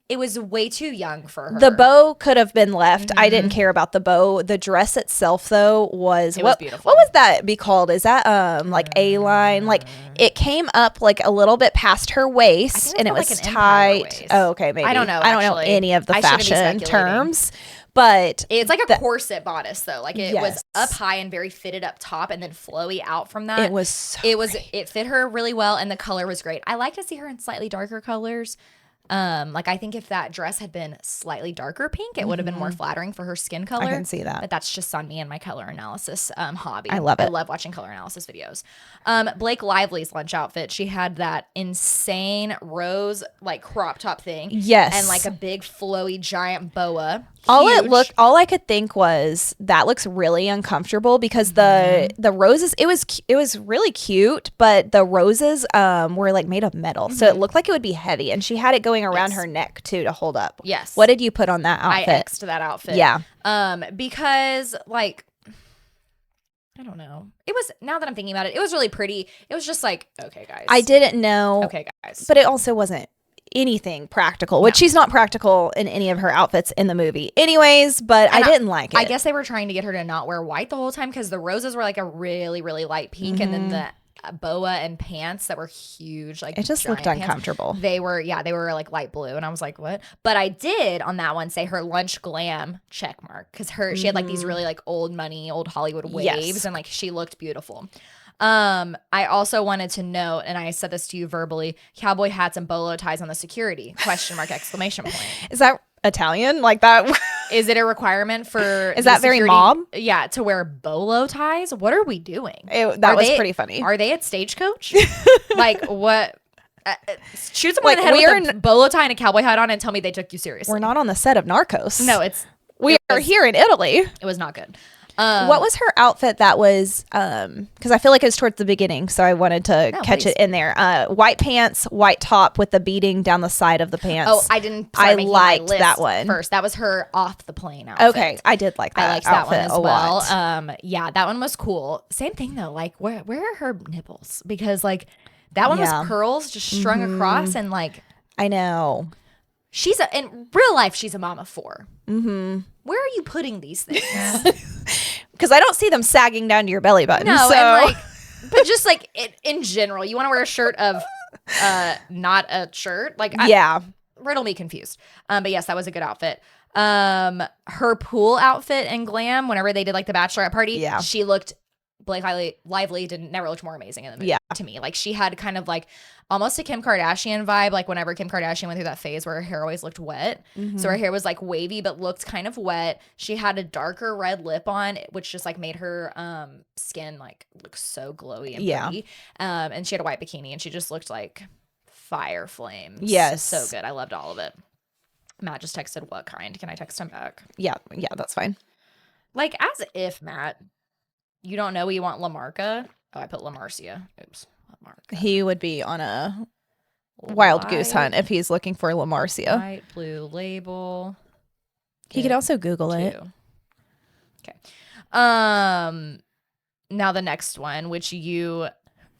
S2: It was way too young for her.
S1: The bow could have been left. I didn't care about the bow. The dress itself, though, was beautiful. What would that be called? Is that like A-line? Like it came up like a little bit past her waist, and it was like tight. Oh, okay, maybe.
S2: I don't know.
S1: I don't know any of the fashion terms. But
S2: it's like a corset bodice, though. Like it was up high and very fitted up top, and then flowy out from that. It fit her really well, and the color was great. I like to see her in slightly darker colors. Like I think if that dress had been slightly darker pink, it would have been more flattering for her skin color.
S1: I can see that.
S2: But that's just on me and my color analysis hobby.
S1: I love it.
S2: I love watching color analysis videos. Blake Lively's lunch outfit. She had that insane rose like crop top thing.
S1: Yes.
S2: And like a big flowy giant boa.
S1: All I could think was that looks really uncomfortable because the roses, it was really cute, but the roses were like made of metal, so it looked like it would be heavy, and she had it going around her neck too to hold up.
S2: Yes.
S1: What did you put on that outfit?
S2: I X'd that outfit.
S1: Yeah.
S2: Because like I don't know. It was, now that I'm thinking about it, it was really pretty. It was just like, okay, guys.
S1: I didn't know.
S2: Okay, guys.
S1: But it also wasn't anything practical, which she's not practical in any of her outfits in the movie anyways, but I didn't like it.
S2: I guess they were trying to get her to not wear white the whole time because the roses were like a really, really light pink, and then the boa and pants that were huge, like
S1: it just looked uncomfortable.
S2: They were like light blue, and I was like, what? But I did on that one say her lunch glam check mark because she had like these really like old money, old Hollywood waves, and like she looked beautiful. I also wanted to note, and I said this to you verbally, cowboy hats and bolo ties on the security, question mark, exclamation point.
S1: Is that Italian like that?
S2: Is it a requirement for
S1: is that very mob?
S2: Yeah, to wear bolo ties. What are we doing?
S1: That was pretty funny.
S2: Are they at Stagecoach? Like what? Shoot someone in the head with a bolo tie and a cowboy hat on and tell me they took you seriously.
S1: We're not on the set of Narcos.
S2: No,
S1: we are here in Italy.
S2: It was not good.
S1: What was her outfit that was, because I feel like it was towards the beginning, so I wanted to catch it in there. White pants, white top with the beading down the side of the pants.
S2: Oh, I liked that one first. That was her off the plane outfit.
S1: Okay, I did like that.
S2: I liked that one as well. Yeah, that one was cool. Same thing though, like where are her nipples? Because like that one was curls just strung across, and like
S1: I know.
S2: In real life, she's a mom of 4. Where are you putting these things?
S1: Because I don't see them sagging down to your belly button.
S2: No,
S1: so.
S2: and like, but just like in general, you want to wear a shirt of not a shirt. Like, riddle me confused. But yes, that was a good outfit. Her pool outfit and glam, whenever they did like the bachelorette party, she looked. Blake Lively never looked more amazing in the movie to me. Like she had kind of like almost a Kim Kardashian vibe. Like whenever Kim Kardashian went through that phase where her hair always looked wet. So her hair was like wavy, but looked kind of wet. She had a darker red lip on, which just like made her skin like look so glowy and pretty. And she had a white bikini, and she just looked like fire flames.
S1: Yes.
S2: So good. I loved all of it. Matt just texted what kind. Can I text him back?
S1: Yeah, that's fine.
S2: Like, as if, Matt, you don't know you want LaMarca. Oh, I put LaMarcia. Oops. LaMarca.
S1: He would be on a wild goose hunt if he's looking for LaMarcia.
S2: Light blue label.
S1: He could also Google it.
S2: Okay. Now the next one, which you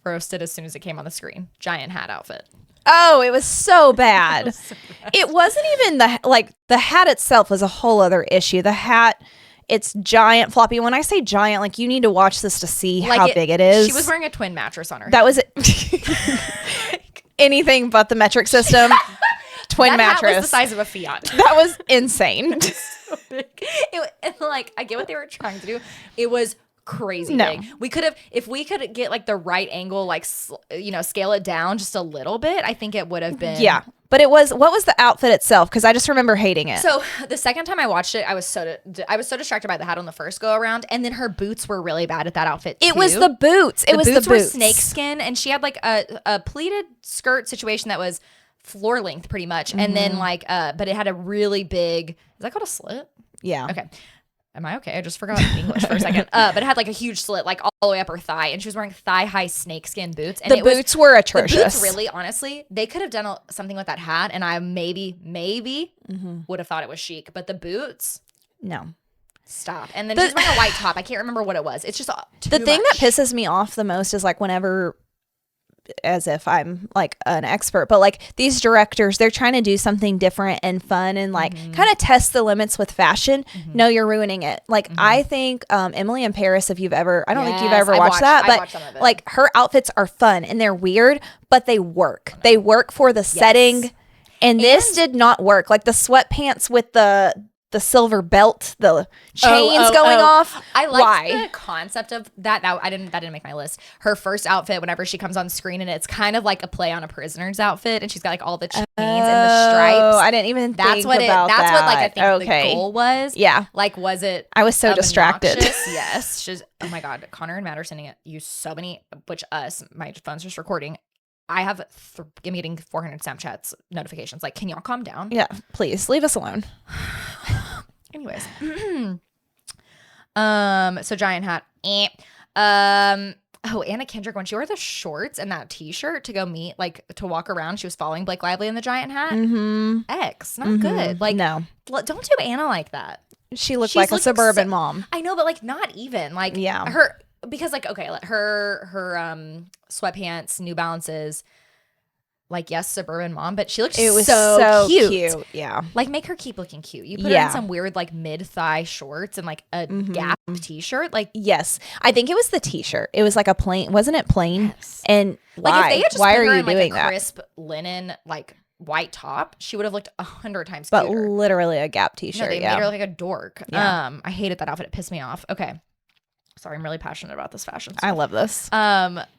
S2: roasted as soon as it came on the screen. Giant hat outfit.
S1: Oh, it was so bad. It wasn't even the hat itself was a whole other issue. The hat, it's giant, floppy. When I say giant, like, you need to watch this to see how big it is.
S2: She was wearing a twin mattress on her head.
S1: That was anything but the metric system. Twin mattress.
S2: That was the size of a Fiat.
S1: That was insane.
S2: So big. I get what they were trying to do. It was crazy big. We could have, if we could get like the right angle, like, scale it down just a little bit, I think it would have been.
S1: Yeah. But what was the outfit itself? Because I just remember hating it.
S2: So the second time I watched it, I was so distracted by the hat on the first go around, and then her boots were really bad at that outfit too.
S1: It was the boots. The boots
S2: were snakeskin, and she had like a pleated skirt situation that was floor length pretty much, and then but it had a really big. Is that called a slit?
S1: Yeah.
S2: Okay. Am I okay? I just forgot English for a second. But it had like a huge slit, like all the way up her thigh, and she was wearing thigh-high snakeskin boots. And
S1: the boots were atrocious.
S2: The boots, really, honestly, they could have done something with that hat, and I maybe would have thought it was chic. But the boots,
S1: no.
S2: Stop. And then she's wearing a white top. I can't remember what it was. It's just too
S1: the thing
S2: much.
S1: that pisses me off the most is like whenever, as if I'm like an expert, but like these directors, they're trying to do something different and fun and like kind of test the limits with fashion. No, you're ruining it. Like I think Emily in Paris, if you've ever, I don't think you've ever watched that, but like her outfits are fun and they're weird, but they work. They work for the setting. And this did not work. Like the sweatpants with the silver belt, the chains going off.
S2: I like the concept of that. That didn't make my list. Her first outfit, whenever she comes on screen, and it's kind of like a play on a prisoner's outfit, and she's got like all the chains and the stripes.
S1: I didn't even think about that.
S2: That's what like I think the goal was.
S1: Yeah.
S2: Like, was it?
S1: I was so distracted.
S2: Yes. She's, oh my God, Connor and Matt are sending you so many, my phone's just recording. I have I'm getting 400 Snapchats notifications. Like, can y'all calm down?
S1: Yeah, please leave us alone.
S2: Anyways, so giant hat. Anna Kendrick, when she wore the shorts and that T-shirt to go meet, like to walk around, she was following Blake Lively in the giant hat. Not good. Like,
S1: no,
S2: don't do Anna like that.
S1: She's like a suburban mom.
S2: I know, but like not even like her. Because like, okay, her sweatpants, New Balances, like, yes, suburban mom, but she looked so cute. Yeah. Like, make her keep looking cute. You put her in some weird like mid-thigh shorts and like a Gap t-shirt. Like,
S1: yes. I think it was the t-shirt. It was like a plain, wasn't it plain? Yes. And
S2: like, if they had just
S1: why
S2: put her
S1: are you
S2: in, like,
S1: doing
S2: a
S1: that?
S2: Crisp linen, like white top, she would have looked 100 times
S1: cuter.
S2: But
S1: literally a Gap t-shirt.
S2: No, they made her look like a dork. Yeah. I hated that outfit. It pissed me off. Okay. Sorry, I'm really passionate about this fashion stuff.
S1: I love this.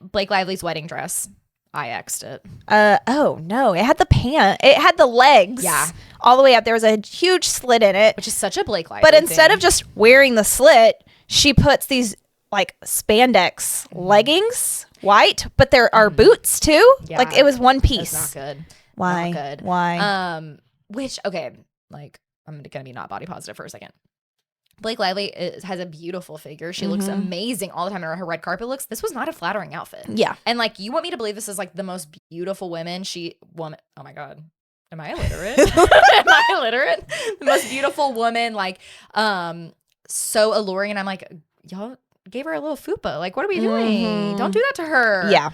S2: Blake Lively's wedding dress. I X'd it.
S1: Oh no, it had the pant. It had the legs.
S2: Yeah.
S1: All the way up. There was a huge slit in it.
S2: Which is such a Blake Lively
S1: But instead of just wearing the slit, she puts these like spandex leggings, white, but there are boots too. Yeah. Like it was one piece.
S2: That's not good.
S1: Why?
S2: Not good.
S1: Why?
S2: Which, okay, like I'm gonna be not body positive for a second. Blake Lively has a beautiful figure. She looks amazing all the time. Her red carpet looks. This was not a flattering outfit.
S1: Yeah.
S2: And like, you want me to believe this is like the most beautiful woman? Oh my God. Am I illiterate? The most beautiful woman, like, so alluring. And I'm like, y'all gave her a little fupa. Like, what are we doing? Don't do that to her.
S1: Yeah.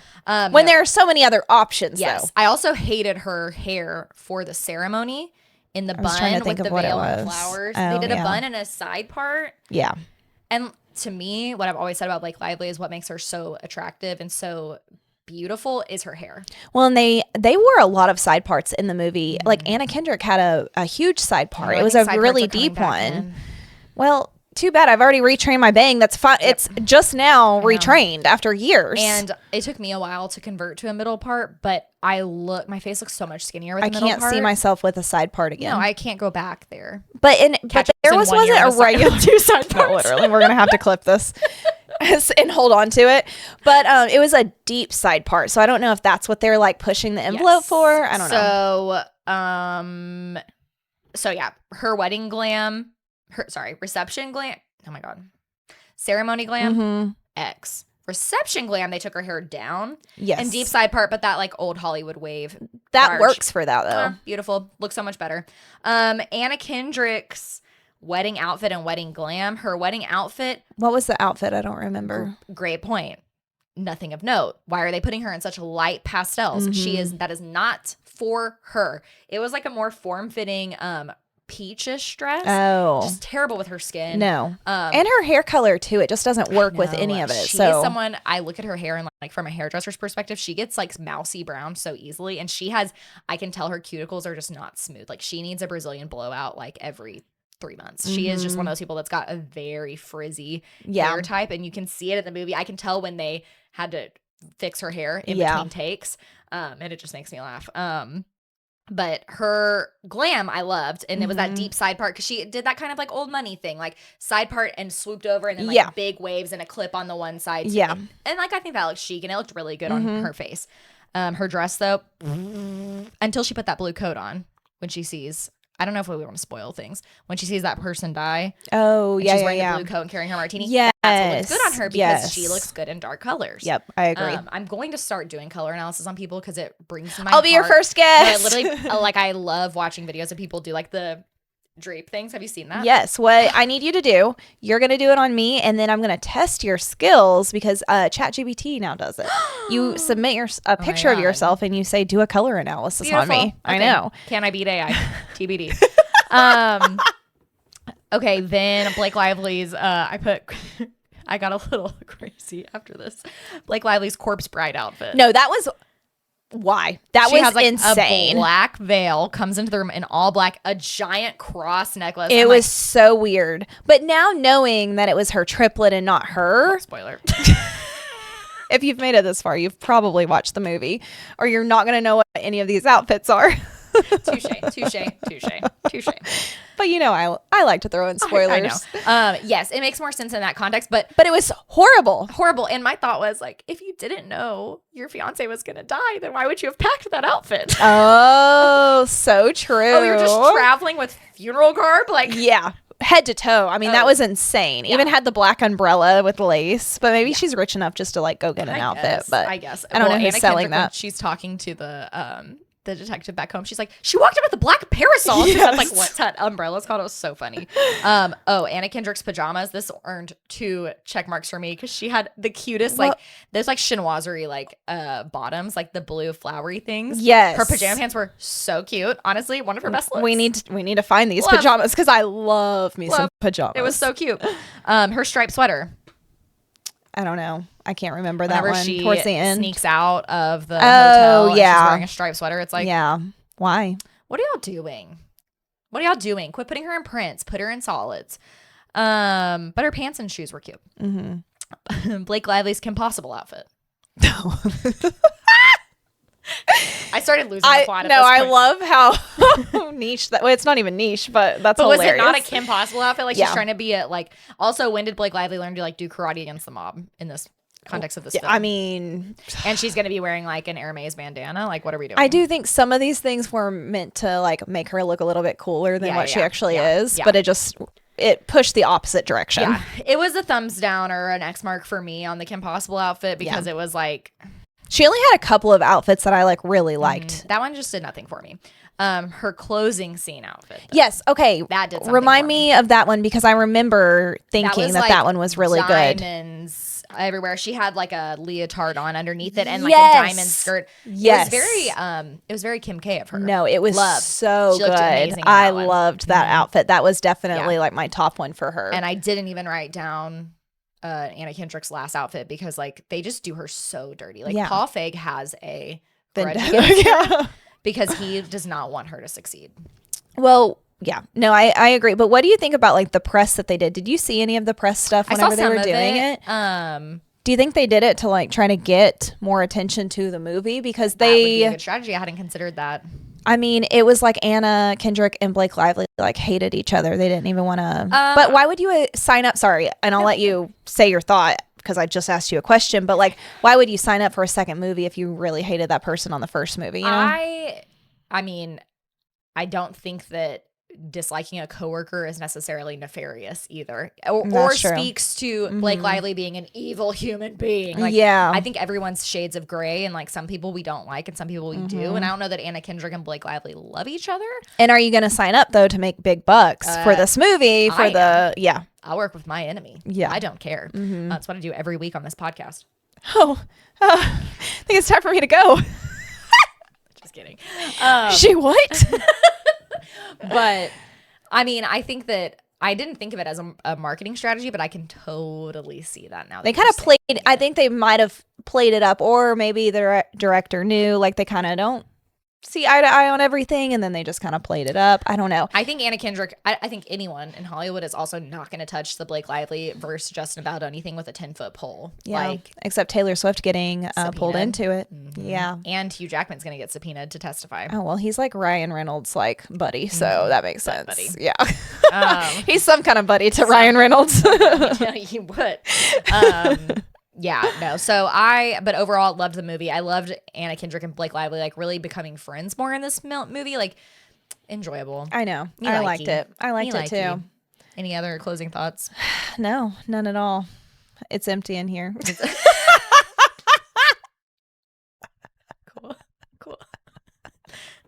S1: When there are so many other options, though.
S2: I also hated her hair for the ceremony. In the bun with the veil and the flowers. They did a bun and a side part.
S1: Yeah.
S2: And to me, what I've always said about Blake Lively is what makes her so attractive and so beautiful is her hair.
S1: Well, and they wore a lot of side parts in the movie. Like Anna Kendrick had a huge side part. It was a really deep one. Well, too bad. I've already retrained my bang. That's fine. Yep. It's just now retrained after years.
S2: And it took me a while to convert to a middle part, but my face looks so much skinnier with the middle part.
S1: I can't see myself with a side part again.
S2: No, I can't go back there.
S1: But there wasn't a regular two side part. No, literally, we're gonna have to clip this and hold on to it. But it was a deep side part, so I don't know if that's what they're like pushing the envelope for. I don't know.
S2: So So yeah, her wedding glam, reception glam. Oh my God. Ceremony glam, X. Reception glam, they took her hair down.
S1: Yes.
S2: And deep side part, but that like old Hollywood wave.
S1: That works for that though.
S2: Beautiful. Looks so much better. Anna Kendrick's wedding outfit and wedding glam. Her wedding outfit.
S1: What was the outfit? I don't remember.
S2: Great point. Nothing of note. Why are they putting her in such light pastels? That is not for her. It was like a more form-fitting peachish dress.
S1: Oh.
S2: Just terrible with her skin.
S1: No. And her hair color too. It just doesn't work with any of it.
S2: She is someone, I look at her hair and like from a hairdresser's perspective, she gets like mousy brown so easily. And I can tell her cuticles are just not smooth. Like she needs a Brazilian blowout like every 3 months. She is just one of those people that's got a very frizzy hair type. And you can see it in the movie. I can tell when they had to fix her hair in between takes. And it just makes me laugh. But her glam I loved, and it was that deep side part because she did that kind of like old money thing, like side part and swooped over and then like big waves and a clip on the one side. Yeah. And like I think that looked chic and it looked really good on her face. Her dress though, until she put that blue coat on when she sees, I don't know if we want to spoil things, when she sees that person die.
S1: Oh, yeah,
S2: she's wearing the blue coat and carrying her martini. Yes. That's what looks good on her because she looks good in dark colors.
S1: Yep, I agree.
S2: I'm going to start doing color analysis on people because it brings my
S1: I'll be your first guest.
S2: No, literally, like I love watching videos of people do like the drape things. Have you seen that?
S1: Yes. What I need you to do, you're going to do it on me, and then I'm going to test your skills because ChatGPT now does it. You submit a picture of yourself and you say, do a color analysis on me. Okay. I know.
S2: Can I beat AI? TBD. Okay, then Blake Lively's, I got a little crazy after this. Blake Lively's corpse bride outfit.
S1: No, that was... Why? That was like insane.
S2: A black veil comes into the room in all black, a giant cross necklace.
S1: It was so weird. But now knowing that it was her triplet and not her.
S2: Spoiler.
S1: If you've made it this far, you've probably watched the movie or you're not going to know what any of these outfits are.
S2: Touche.
S1: But you know, I like to throw in spoilers.
S2: I know. Yes, it makes more sense in that context, but
S1: it was horrible.
S2: And my thought was like, if you didn't know your fiance was gonna die, then why would you have packed that outfit?
S1: Oh, so true.
S2: Oh, you're just traveling with funeral garb, like
S1: yeah. Head to toe. I mean, that was insane. Yeah. Even had the black umbrella with lace, but maybe she's rich enough just to like go get an outfit. But
S2: I guess
S1: I don't know who's
S2: Anna
S1: selling
S2: Kendrick,
S1: that.
S2: She's talking to the detective back home. She's like, she walked in with a black parasol. Yes. That's like, what's that umbrella's called? It was so funny. Anna Kendrick's pajamas. This earned 2 check marks for me because she had the cutest, like, there's like chinoiserie, like bottoms, like the blue flowery things.
S1: Yes.
S2: Her pajama pants were so cute. Honestly, one of her best looks.
S1: We need to find these pajamas because I love me some pajamas.
S2: It was so cute. Her striped sweater.
S1: I don't know. I can't remember that one.
S2: She
S1: towards the end
S2: sneaks out of the hotel. And she's wearing a striped sweater. It's like,
S1: yeah. Why?
S2: What are y'all doing? Quit putting her in prints. Put her in solids. But her pants and shoes were cute. Mm-hmm. Blake Lively's Kim Possible outfit. I started losing the plot.
S1: I love how niche that. Well, it's not even niche, but that's hilarious.
S2: Was it not a Kim Possible outfit? Like she's trying to be a like. Also, when did Blake Lively learn to like do karate against the mob in this context of this film?
S1: I mean,
S2: and she's gonna be wearing like an Hermes bandana. Like, what are we doing?
S1: I do think some of these things were meant to like make her look a little bit cooler than what she actually is, but it pushed the opposite direction.
S2: Yeah, it was a thumbs down or an X mark for me on the Kim Possible outfit because it was like.
S1: She only had a couple of outfits that I like really liked.
S2: That one just did nothing for me. Her closing scene outfit. Though.
S1: Yes. Okay.
S2: That did something
S1: Remind me of that one because I remember thinking that one was really good.
S2: Diamonds everywhere. She had like a leotard on underneath it and like a diamond skirt.
S1: Yes.
S2: It was very Kim K of her.
S1: No, it was so good. I loved that outfit. That was definitely like my top one for her.
S2: And I didn't even write down Anna Kendrick's last outfit because like they just do her so dirty. Like Paul Feig has a grudge because he does not want her to succeed.
S1: Well, yeah, no, I agree. But what do you think about like the press that they did? Did you see any of the press stuff whenever they were doing it? Do you think they did it to like try to get more attention to the movie? Because that would be
S2: a good strategy. I hadn't considered that.
S1: I mean, it was like Anna Kendrick and Blake Lively like hated each other. They didn't even want to. But why would you sign up? Sorry, and I'll let you say your thought because I just asked you a question. But like, why would you sign up for a second movie if you really hated that person on the first movie? You know?
S2: I mean, I don't think that disliking a coworker is necessarily nefarious either, or speaks to Blake Lively being an evil human being. Like, I think everyone's shades of gray, and like some people we don't like and some people we do. And I don't know that Anna Kendrick and Blake Lively love each other.
S1: And are you going to sign up though to make big bucks for this movie? I'll
S2: work with my enemy. Yeah, I don't care. That's what I do every week on this podcast.
S1: I think it's time for me to go.
S2: Just kidding.
S1: She what?
S2: But I mean, I think that I didn't think of it as a marketing strategy, but I can totally see that now.
S1: They kind of played, I think they might have played it up, or maybe the director knew, like they kind of don't see eye to eye on everything, and then they just kind of played it up. I don't know.
S2: I think Anna Kendrick, I think anyone in Hollywood is also not going to touch the Blake Lively versus Justin about anything with a 10-foot pole.
S1: Yeah,
S2: like,
S1: except Taylor Swift getting pulled into it. Yeah.
S2: And Hugh Jackman's going to get subpoenaed to testify.
S1: Oh, well, he's like Ryan Reynolds' like buddy, so that makes sense.
S2: Buddy.
S1: Yeah. He's some kind of buddy to Ryan Reynolds.
S2: Yeah, he would. Yeah, no. But overall, loved the movie. I loved Anna Kendrick and Blake Lively like really becoming friends more in this movie. Like, enjoyable.
S1: I know. I liked it. I liked it too.
S2: Any other closing thoughts?
S1: No, none at all. It's empty in here.
S2: Cool.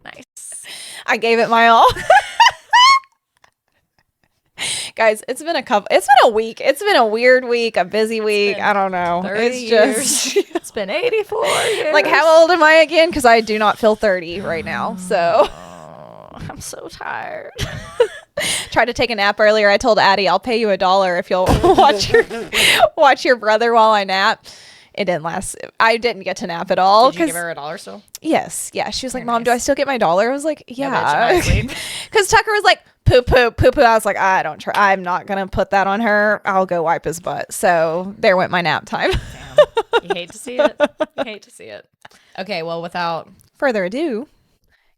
S2: Nice.
S1: I gave it my all. Guys, it's been a week. It's been a weird week, a busy week. I don't know.
S2: It's been 84 years.
S1: Like, how old am I again? Because I do not feel 30 right now. So
S2: I'm so tired.
S1: Tried to take a nap earlier. I told Addie, I'll pay you $1 if you'll watch your brother while I nap. It didn't last. I didn't get to nap at all.
S2: Did you give her $1 still?
S1: Yes. Yeah. She was like, Mom, do I still get my $1? I was like, yeah. Because Tucker was like, poo. I was like, I'm not going to put that on her. I'll go wipe his butt. So there went my nap time.
S2: Damn. You hate to see it. Okay. Well, without
S1: further ado,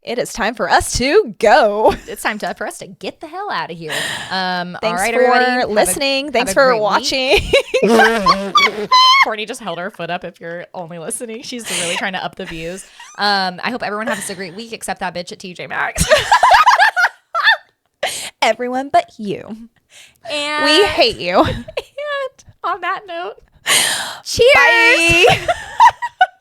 S1: it is time for us to go.
S2: It's time for us to get the hell out of here.
S1: Thanks for listening. Thanks for watching.
S2: Courtney just held her foot up if you're only listening. She's really trying to up the views. I hope everyone has a great week except that bitch at TJ Maxx.
S1: Everyone but you.
S2: And
S1: we hate you.
S2: And on that note, cheers.
S1: Bye.